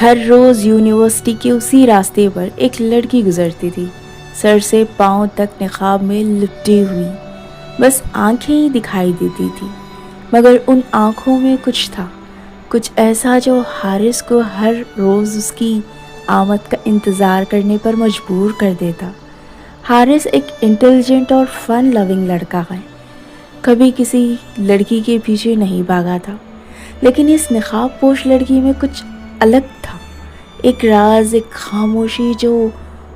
ہر روز university کے اسی راستے پر ایک لڑکی گزرتی تھی، سر سے پاؤں تک نقاب میں لپٹی ہوئی، بس آنکھیں ہی دکھائی دیتی تھی، مگر ان آنکھوں میں کچھ تھا، کچھ ایسا جو حارث کو ہر روز اس کی آمد کا انتظار کرنے پر مجبور کر دیتا۔ حارث ایک انٹیلیجنٹ اور فن لونگ لڑکا ہے، کبھی کسی لڑکی کے پیچھے نہیں بھاگا تھا، لیکن اس نقاب پوش لڑکی میں کچھ الگ تھا، ایک راز، ایک خاموشی جو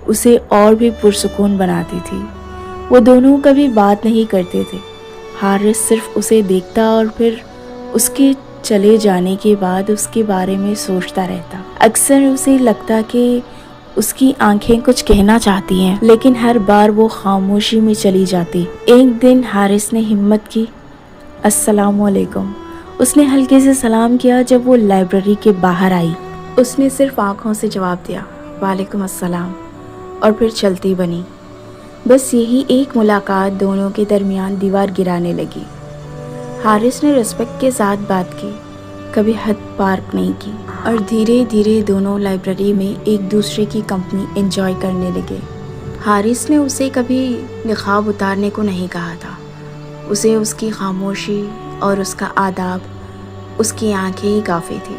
اسے اور بھی پرسکون بناتی تھی۔ وہ دونوں کبھی بات نہیں کرتے تھے، حارث صرف اسے دیکھتا اور پھر اس کے چلے جانے کے بعد اس کے بارے میں سوچتا رہتا۔ اکثر اسے لگتا کہ اس کی آنکھیں کچھ کہنا چاہتی ہیں، لیکن ہر بار وہ خاموشی میں چلی جاتی۔ ایک دن حارث نے ہمت کی، السلام علیکم، اس نے ہلکے سے سلام کیا جب وہ لائبریری کے باہر آئی۔ اس نے صرف آنکھوں سے جواب دیا، وعلیکم السلام، اور پھر چلتی بنی۔ بس یہی ایک ملاقات دونوں کے درمیان دیوار گرانے لگی۔ حارث نے رسپیکٹ کے ساتھ بات کی، کبھی حد پار نہیں کی، اور دھیرے دھیرے دونوں لائبریری میں ایک دوسرے کی کمپنی انجوائے کرنے لگے۔ حارث نے اسے کبھی نقاب اتارنے کو نہیں کہا تھا، اسے اس کی خاموشی اور اس کا آداب، اس کی آنکھیں ہی کافی تھی۔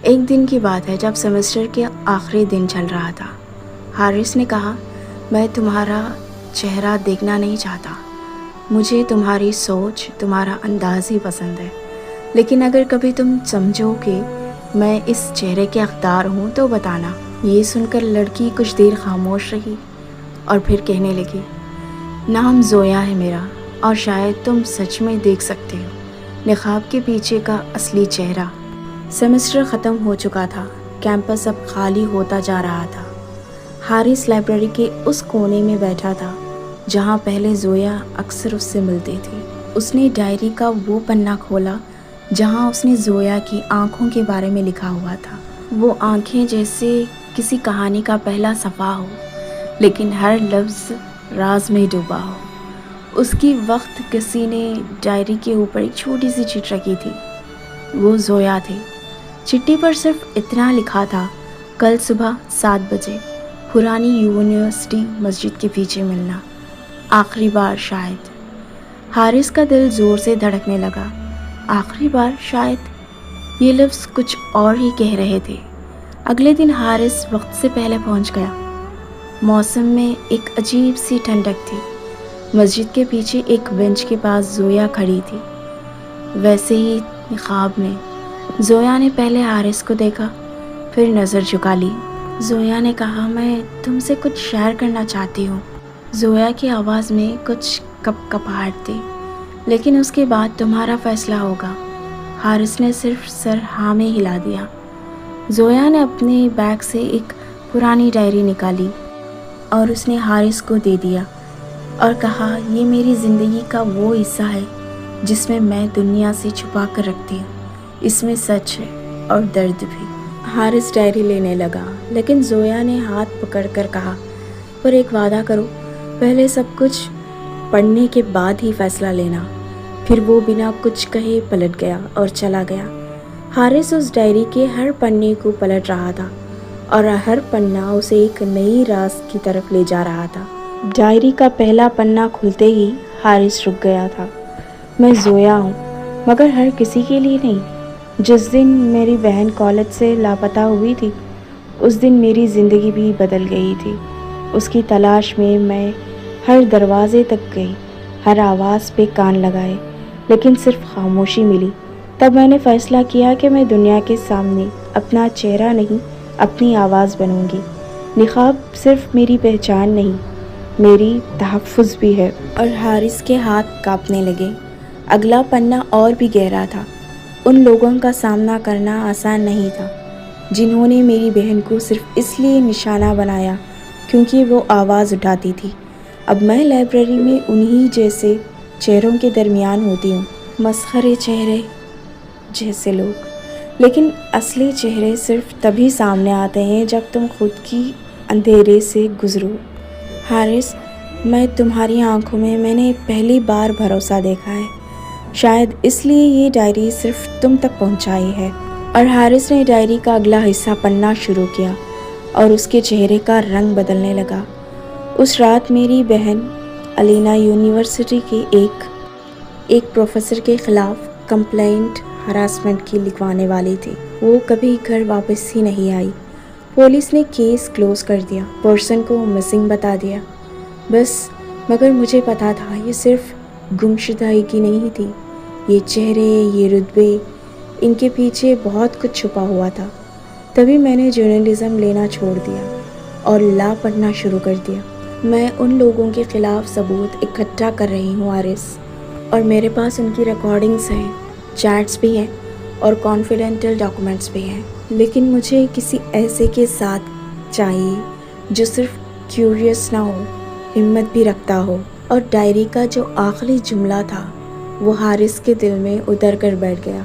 ایک دن کی بات ہے جب سیمسٹر کے آخری دن چل رہا تھا۔ حارث نے کہا، میں تمہارا چہرہ دیکھنا نہیں چاہتا، مجھے تمہاری سوچ، تمہارا انداز ہی پسند ہے، لیکن اگر کبھی تم سمجھو کہ میں اس چہرے کے حقدار ہوں تو بتانا۔ یہ سن کر لڑکی کچھ دیر خاموش رہی اور پھر کہنے لگی، نام زویا ہے میرا، اور شاید تم سچ میں دیکھ سکتے ہو نقاب کے پیچھے کا اصلی چہرہ۔ سیمسٹر ختم ہو چکا تھا، کیمپس اب خالی ہوتا جا رہا تھا۔ حارث لائبریری کے اس کونے میں بیٹھا تھا جہاں پہلے زویا اکثر اس سے ملتی تھی۔ اس نے ڈائری کا وہ پنہ کھولا جہاں اس نے زویا کی آنکھوں کے بارے میں لکھا ہوا تھا۔ وہ آنکھیں جیسے کسی کہانی کا پہلا صفحہ ہو، لیکن ہر لفظ راز میں ڈوبا ہو۔ اس کی وقت کسی نے ڈائری کے اوپر ایک چھوٹی سی چٹ رکھی تھی، وہ زویا تھی۔ چٹھی پر صرف اتنا لکھا تھا، کل صبح 7 بجے پرانی یونیورسٹی مسجد کے پیچھے ملنا، آخری بار شاید۔ حارث کا دل زور سے دھڑکنے لگا۔ آخری بار شاید، یہ لفظ کچھ اور ہی کہہ رہے تھے۔ اگلے دن حارث وقت سے پہلے پہنچ گیا۔ موسم میں ایک عجیب سی ٹھنڈک تھی۔ مسجد کے پیچھے ایک بینچ کے پاس زویا کھڑی تھی، ویسے ہی نقاب میں۔ زویا نے پہلے حارث کو دیکھا، پھر نظر جھکا لی۔ زویا نے کہا، میں تم سے کچھ شیئر کرنا چاہتی ہوں۔ زویا کی آواز میں کچھ کپاہٹ تھی، لیکن اس کے بعد تمہارا فیصلہ ہوگا۔ حارث نے صرف سر ہاں میں ہلا دیا۔ زویا نے اپنے بیگ سے ایک پرانی ڈائری نکالی اور اس نے حارث کو دے دیا اور کہا، یہ میری زندگی کا وہ حصہ ہے جس میں دنیا سے چھپا کر رکھتی ہوں، اس میں سچ ہے اور درد بھی۔ حارث ڈائری لینے لگا، لیکن زویا نے ہاتھ پکڑ کر کہا، پر ایک وعدہ کرو، پہلے سب کچھ پڑھنے کے بعد ہی فیصلہ لینا۔ پھر وہ بنا کچھ کہے پلٹ گیا اور چلا گیا۔ حارث اس ڈائری کے ہر پنے کو پلٹ رہا تھا اور ہر پنہ اسے ایک نئی راز کی طرف لے جا رہا تھا۔ ڈائری کا پہلا پنہ کھلتے ہی حارث رک گیا تھا۔ میں زویا ہوں، مگر ہر کسی کے لیے نہیں۔ جس دن میری بہن کالج سے لاپتہ ہوئی تھی، اس دن میری زندگی بھی بدل گئی تھی۔ اس کی تلاش میں میں ہر دروازے تک گئی، ہر آواز پہ کان لگائے، لیکن صرف خاموشی ملی۔ تب میں نے فیصلہ کیا کہ میں دنیا کے سامنے اپنا چہرہ نہیں، اپنی آواز بنوں گی۔ نقاب صرف میری پہچان نہیں، میری تحفظ بھی ہے۔ اور حارث کے ہاتھ کانپنے لگے۔ اگلا پنہ اور بھی گہرا تھا۔ ان لوگوں کا سامنا کرنا آسان نہیں تھا جنہوں نے میری بہن کو صرف اس لیے نشانہ بنایا کیونکہ وہ آواز اٹھاتی تھی۔ اب میں لائبریری میں انہی جیسے چہروں کے درمیان ہوتی ہوں، مسخرے چہرے جیسے لوگ، لیکن اصلی چہرے صرف تبھی سامنے آتے ہیں جب تم خود کی اندھیرے سے گزرو۔ حارث، میں تمہاری آنکھوں میں نے پہلی بار بھروسہ دیکھا ہے، شاید اس لیے یہ ڈائری صرف تم تک پہنچائی ہے۔ اور حارث نے ڈائری کا اگلا حصہ پڑھنا شروع کیا اور اس کے چہرے کا رنگ بدلنے لگا۔ اس رات میری بہن علینا یونیورسٹی کے ایک پروفیسر کے خلاف کمپلینٹ ہراسمنٹ کی لکھوانے والی تھی۔ وہ کبھی گھر واپس ہی نہیں آئی۔ پولیس نے کیس کلوز کر دیا، پرسن کو مسنگ بتا دیا۔ بس مگر مجھے پتا تھا یہ صرف گمشدگی نہیں تھی، یہ چہرے، یہ رتبے، ان کے پیچھے بہت کچھ چھپا ہوا تھا۔ تبھی میں نے جرنلزم لینا چھوڑ دیا اور لا پڑھنا شروع کر دیا۔ میں ان لوگوں کے خلاف ثبوت اکٹھا کر رہی ہوں حارث، اور میرے پاس ان کی ریکارڈنگز ہیں، چیٹس بھی ہیں اور کانفیڈنشیل ڈاکومنٹس بھی ہیں۔ لیکن مجھے کسی ایسے کے ساتھ چاہیے جو صرف کیوریس نہ ہو، ہمت بھی رکھتا ہو۔ اور ڈائری کا جو آخری جملہ تھا وہ حارث کے دل میں اتر کر بیٹھ گیا۔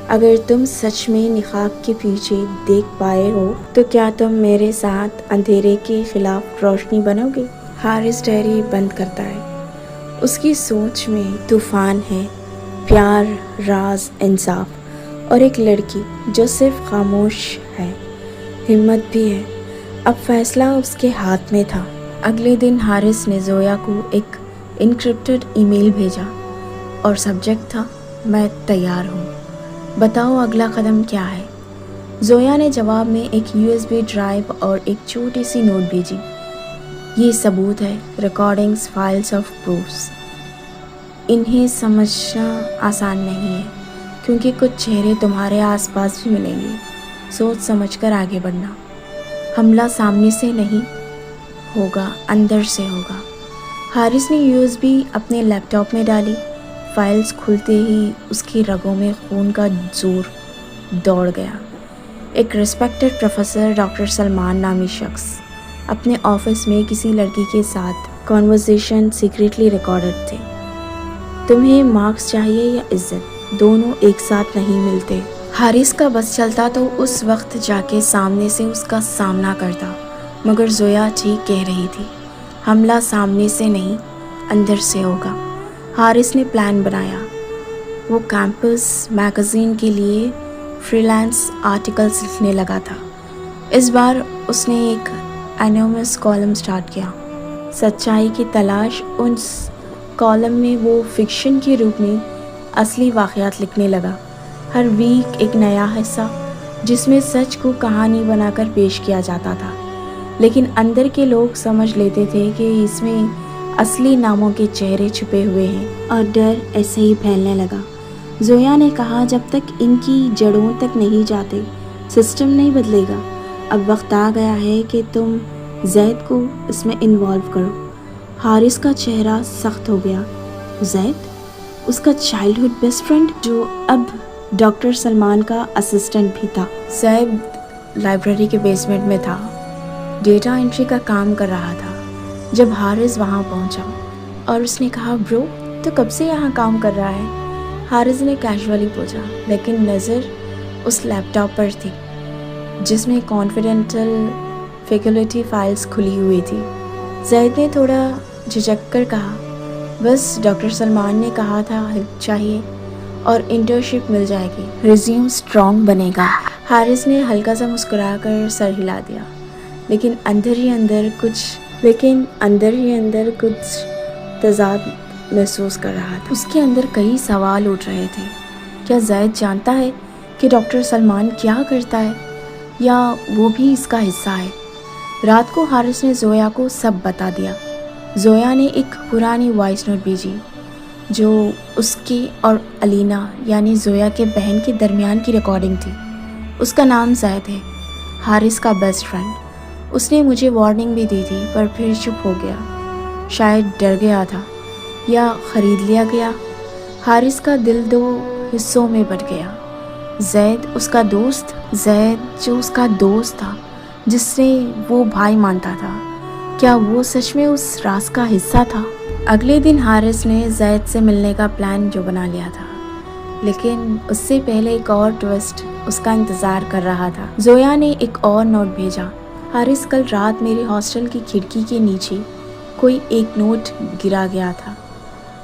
اگر تم سچ میں نقاب کے پیچھے دیکھ پائے ہو تو کیا تم میرے ساتھ اندھیرے کے خلاف روشنی بنو گے؟ حارث ڈائری بند کرتا ہے۔ اس کی سوچ میں طوفان ہے، پیار، راز، انصاف اور ایک لڑکی جو صرف خاموش ہے، ہمت بھی ہے۔ اب فیصلہ اس کے ہاتھ میں تھا۔ اگلے دن حارث نے زویا کو ایک انکرپٹڈ ای میل بھیجا اور سبجیکٹ تھا میں تیار ہوں، بتاؤ اگلا قدم کیا ہے۔ زویا نے جواب میں ایک USB ڈرائیو اور ایک چھوٹی سی نوٹ بھیجی۔ یہ ثبوت ہے، ریکارڈنگز، فائلز آف پروفس۔ انہیں سمجھنا آسان نہیں ہے کیونکہ کچھ چہرے تمہارے آس پاس بھی ملیں گے۔ سوچ سمجھ کر آگے بڑھنا۔ حملہ سامنے سے نہیں ہوگا، اندر سے ہوگا۔ حارث نے USB اپنے لیپ ٹاپ میں ڈالی۔ فائلز کھلتے ہی اس کی رگوں میں خون کا زور دوڑ گیا۔ ایک ریسپیکٹڈ پروفیسر ڈاکٹر سلمان نامی شخص اپنے آفس میں کسی لڑکی کے ساتھ کنورسیشن سیکریٹلی ریکارڈڈ تھے۔ تمہیں مارکس چاہیے یا عزت؟ دونوں ایک ساتھ نہیں ملتے۔ حارث کا بس چلتا تو اس وقت جا کے سامنے سے اس کا سامنا کرتا، مگر زویا ٹھیک کہہ رہی تھی، حملہ سامنے سے نہیں، اندر سے ہوگا۔ حارث نے پلان بنایا۔ وہ کیمپس میگزین کے لیے فری لانس آرٹیکلز لکھنے لگا تھا۔ اس بار اس نے ایک انونیمس کالم سٹارٹ کیا۔ سچائی کی تلاش۔ اس کالم میں وہ فکشن کے روپ میں اصلی واقعات لکھنے لگا۔ ہر ویک ایک نیا حصہ جس میں سچ کو کہانی بنا کر پیش کیا جاتا تھا، لیکن اندر کے لوگ سمجھ لیتے تھے کہ اس میں اصلی ناموں کے چہرے چھپے ہوئے ہیں، اور ڈر ایسے ہی پھیلنے لگا۔ زویا نے کہا، جب تک ان کی جڑوں تک نہیں جاتے سسٹم نہیں بدلے گا۔ اب وقت آ گیا ہے کہ تم زید کو اس میں انوالو کرو۔ حارث کا چہرہ سخت ہو گیا۔ زید؟ اس کا چائلڈہڈ بیسٹ فرینڈ جو اب ڈاکٹر سلمان کا اسسٹنٹ بھی تھا۔ زید لائبریری کے بیسمنٹ میں تھا، ڈیٹا انٹری کا کام کر رہا تھا جب حارث وہاں پہنچا، اور اس نے کہا، برو تو کب سے یہاں کام کر رہا ہے؟ حارث نے کیجولی پوچھا، لیکن نظر اس لیپ ٹاپ پر تھی جس میں کانفیڈنشیل فیکلٹی فائلز کھلی ہوئی تھی۔ زید نے تھوڑا جھجک کر کہا، بس ڈاکٹر سلمان نے کہا تھا ہیلپ چاہیے اور انٹرنشپ مل جائے گی، ریزیوم اسٹرانگ بنے گا۔ حارث نے ہلکا سا مسکرا کر سر ہلا دیا، لیکن اندر ہی اندر کچھ تضاد محسوس کر رہا تھا۔ اس کے اندر کئی سوال اٹھ رہے تھے۔ کیا زید جانتا ہے کہ ڈاکٹر سلمان کیا کرتا ہے، یا وہ بھی اس کا حصہ ہے؟ رات کو حارث نے زویا کو سب بتا دیا۔ زویا نے ایک پرانی وائس نوٹ بھیجی جو اس کے اور علینا یعنی زویا کے بہن کے درمیان کی ریکارڈنگ تھی۔ اس کا نام زید ہے، حارث کا بیسٹ فرینڈ۔ اس نے مجھے وارننگ بھی دی تھی پر پھر چپ ہو گیا، شاید ڈر گیا تھا یا خرید لیا گیا۔ حارث کا دل دو حصوں میں بٹ گیا۔ زید اس کا دوست، زید جو اس کا دوست تھا، جس سے وہ بھائی مانتا تھا، کیا وہ سچ میں اس راز کا حصہ تھا؟ اگلے دن حارث نے زید سے ملنے کا پلان جو بنا لیا تھا، لیکن اس سے پہلے ایک اور ٹوسٹ اس کا انتظار کر رہا تھا۔ زویا نے ایک اور نوٹ بھیجا، حارث کل رات میرے ہاسٹل کی کھڑکی کے نیچے کوئی ایک نوٹ گرا گیا تھا،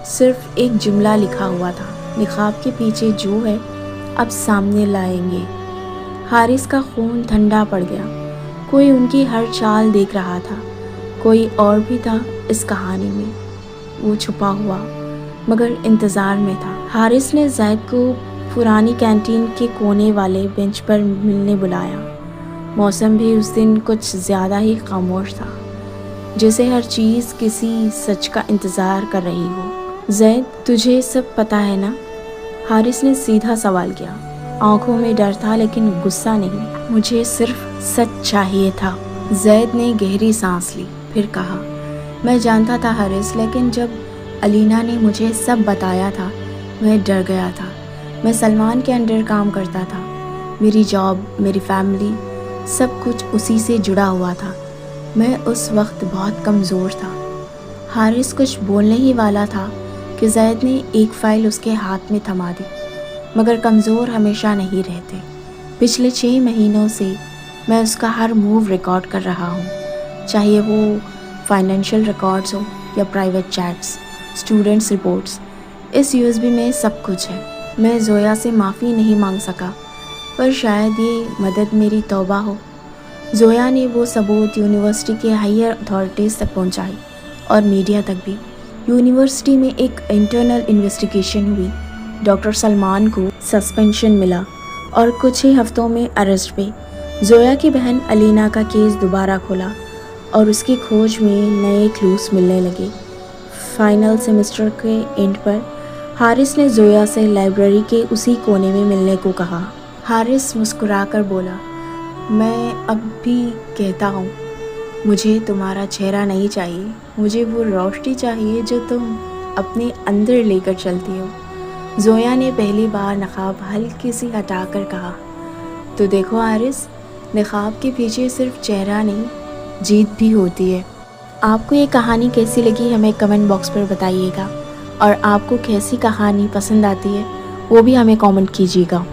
صرف ایک جملہ لکھا ہوا تھا، نقاب کے پیچھے جو ہے اب سامنے لائیں گے۔ حارث کا خون ٹھنڈا پڑ گیا. کوئی ان کی ہر چال دیکھ رہا تھا. کوئی اور بھی تھا اس کہانی میں. وہ چھپا ہوا مگر انتظار میں تھا. حارث نے زید کو پرانی کینٹین کے کونے والے بینچ پر ملنے بلایا. موسم بھی اس دن کچھ زیادہ ہی خاموش تھا، جیسے ہر چیز کسی سچ کا انتظار کر رہی ہو. زید، تجھے سب پتہ ہے نا؟ حارث نے سیدھا سوال کیا. آنکھوں میں ڈر تھا لیکن غصہ نہیں. مجھے صرف سچ چاہیے تھا. زید نے گہری سانس لی، پھر کہا، میں جانتا تھا حارث، لیکن جب علینا نے مجھے سب بتایا تھا میں ڈر گیا تھا. میں سلمان کے انڈر کام کرتا تھا. میری جاب، میری فیملی، سب کچھ اسی سے جڑا ہوا تھا. میں اس وقت بہت کمزور تھا. حارث کچھ بولنے ہی والا تھا کہ زید نے ایک فائل اس کے ہاتھ میں تھما دی. مگر کمزور ہمیشہ نہیں رہتے. پچھلے 6 مہینوں سے میں اس کا ہر موو ریکارڈ کر رہا ہوں، چاہے وہ فائنینشیل ریکارڈز ہو یا پرائیویٹ چیٹس، اسٹوڈنٹس رپورٹس. اس USB میں سب کچھ ہے. میں زویا سے معافی نہیں مانگ سکا، پر شاید یہ مدد میری توبہ ہو. زویا نے وہ ثبوت یونیورسٹی کے ہائیر اتھارٹیز تک پہنچائی اور میڈیا تک بھی. یونیورسٹی میں ایک انٹرنل انویسٹیگیشن ہوئی. ڈاکٹر سلمان کو سسپینشن ملا اور کچھ ہی ہفتوں میں اریسٹ پہ. زویا کی بہن علینا کا کیس دوبارہ کھولا اور اس کی کھوج میں نئے کلوز ملنے لگے. فائنل سیمسٹر کے اینڈ پر حارث نے زویا سے لائبریری کے اسی کونے میں ملنے کو کہا. حارث مسکرا کر بولا، میں اب بھی کہتا ہوں، مجھے تمہارا چہرہ نہیں چاہیے، مجھے وہ روشنی چاہیے جو تم اپنے اندر لے کر چلتی ہو. زویا نے پہلی بار نقاب ہلکی سی ہٹا کر کہا، تو دیکھو حارث، نقاب کے پیچھے صرف چہرہ نہیں، جیت بھی ہوتی ہے. آپ کو یہ کہانی کیسی لگی ہمیں کمنٹ باکس پر بتائیے گا، اور آپ کو کیسی کہانی پسند آتی ہے وہ بھی ہمیں کامنٹ کیجیے گا.